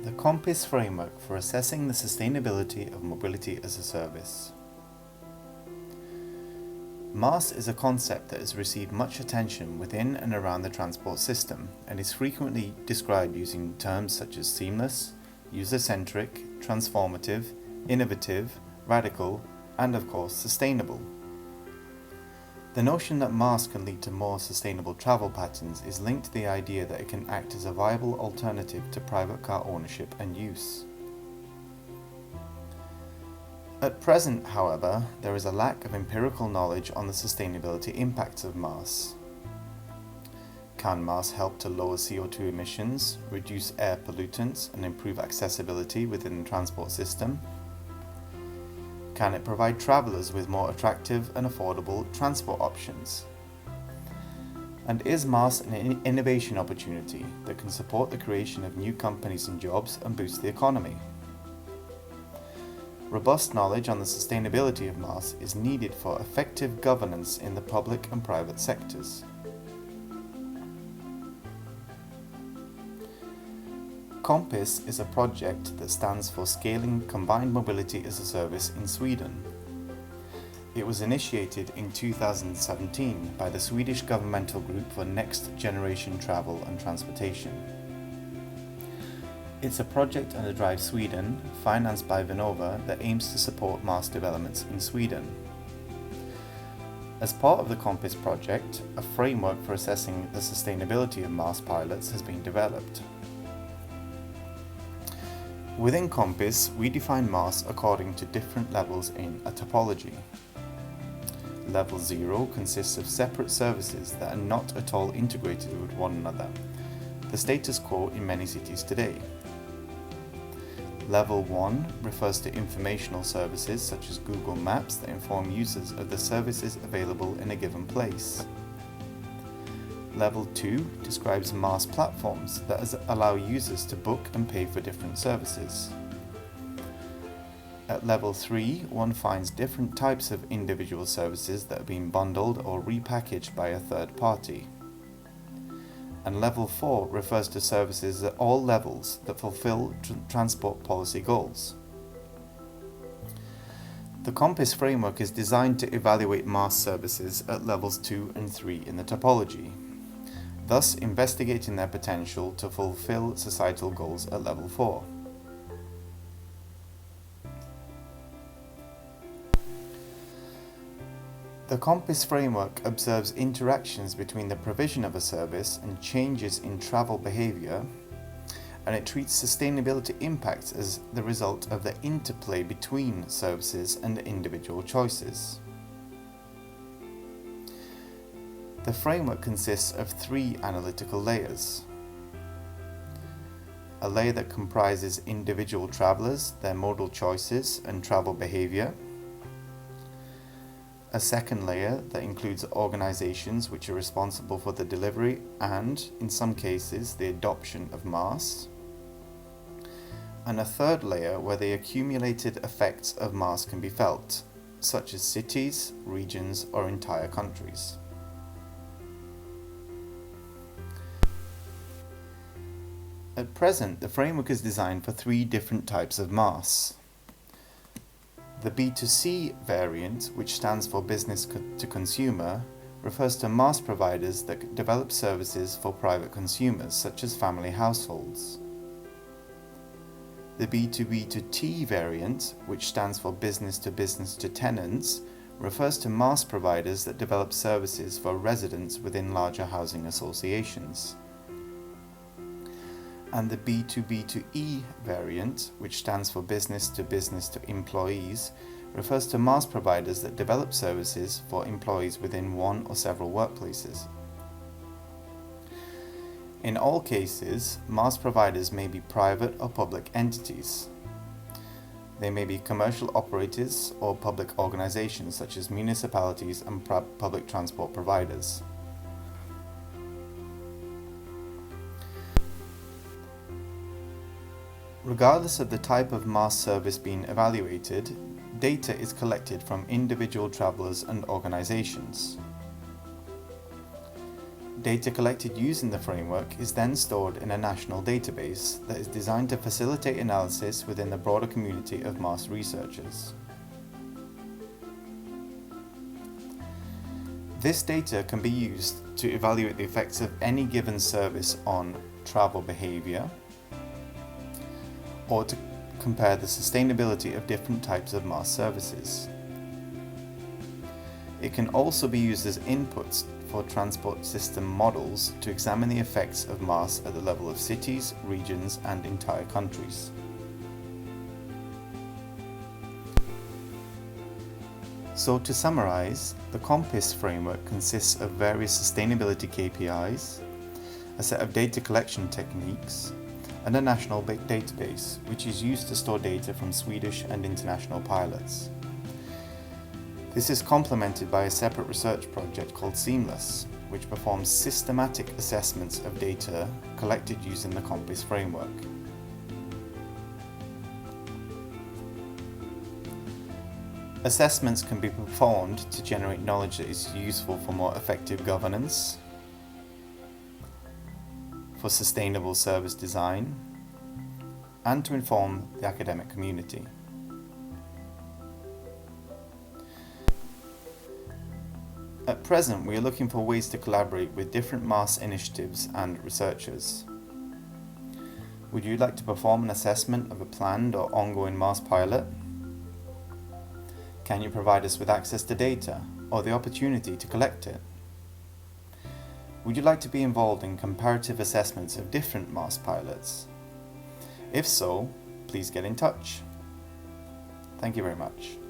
The KOMPIS framework for assessing the sustainability of mobility as a service. MaaS is a concept that has received much attention within and around the transport system and is frequently described using terms such as seamless, user-centric, transformative, innovative, radical, and of course sustainable. The notion that MaaS can lead to more sustainable travel patterns is linked to the idea that it can act as a viable alternative to private car ownership and use. At present, however, there is a lack of empirical knowledge on the sustainability impacts of MaaS. Can MaaS help to lower CO2 emissions, reduce air pollutants, and improve accessibility within the transport system? Can it provide travellers with more attractive and affordable transport options? And is MaaS an innovation opportunity that can support the creation of new companies and jobs and boost the economy? Robust knowledge on the sustainability of MaaS is needed for effective governance in the public and private sectors. KOMPIS is a project that stands for Scaling Combined Mobility as a Service in Sweden. It was initiated in 2017 by the Swedish Governmental Group for Next Generation Travel and Transportation. It's a project under Drive Sweden, financed by Vinnova, that aims to support MaaS developments in Sweden. As part of the KOMPIS project, a framework for assessing the sustainability of MaaS pilots has been developed. Within KOMPIS, we define MaaS according to different levels in a topology. Level 0 consists of separate services that are not at all integrated with one another, the status quo in many cities today. Level 1 refers to informational services such as Google Maps that inform users of the services available in a given place. Level 2 describes MaaS platforms that allow users to book and pay for different services. At Level 3, one finds different types of individual services that have been bundled or repackaged by a third party. And Level 4 refers to services at all levels that fulfill transport policy goals. The KOMPIS framework is designed to evaluate MaaS services at levels 2 and 3 in the topology, thus investigating their potential to fulfill societal goals at level 4. The KOMPIS framework observes interactions between the provision of a service and changes in travel behaviour, and it treats sustainability impacts as the result of the interplay between services and individual choices. The framework consists of 3 analytical layers. A layer that comprises individual travellers, their modal choices and travel behaviour. A second layer that includes organisations which are responsible for the delivery and, in some cases, the adoption of MaaS. And a third layer where the accumulated effects of MaaS can be felt, such as cities, regions or entire countries. At present, the framework is designed for 3 different types of MaaS. The B2C variant, which stands for business to consumer, refers to MaaS providers that develop services for private consumers, such as family households. The B2B2T variant, which stands for business to tenants, refers to MaaS providers that develop services for residents within larger housing associations. And the B2B2E variant, which stands for business to employees, refers to MaaS providers that develop services for employees within one or several workplaces. In all cases, MaaS providers may be private or public entities. They may be commercial operators or public organizations such as municipalities and public transport providers. Regardless of the type of MaaS service being evaluated, data is collected from individual travellers and organisations. Data collected using the framework is then stored in a national database that is designed to facilitate analysis within the broader community of MaaS researchers. This data can be used to evaluate the effects of any given service on travel behaviour, or to compare the sustainability of different types of MaaS services. It can also be used as inputs for transport system models to examine the effects of MaaS at the level of cities, regions, and entire countries. So to summarise, the KOMPIS framework consists of various sustainability KPIs, a set of data collection techniques, and a national database which is used to store data from Swedish and international pilots. This is complemented by a separate research project called Seamless, which performs systematic assessments of data collected using the KOMPIS framework. Assessments can be performed to generate knowledge that is useful for more effective governance, for sustainable service design, and to inform the academic community. At present, we are looking for ways to collaborate with different MaaS initiatives and researchers. Would you like to perform an assessment of a planned or ongoing MaaS pilot? Can you provide us with access to data or the opportunity to collect it? Would you like to be involved in comparative assessments of different MaaS pilots? If so, please get in touch. Thank you very much.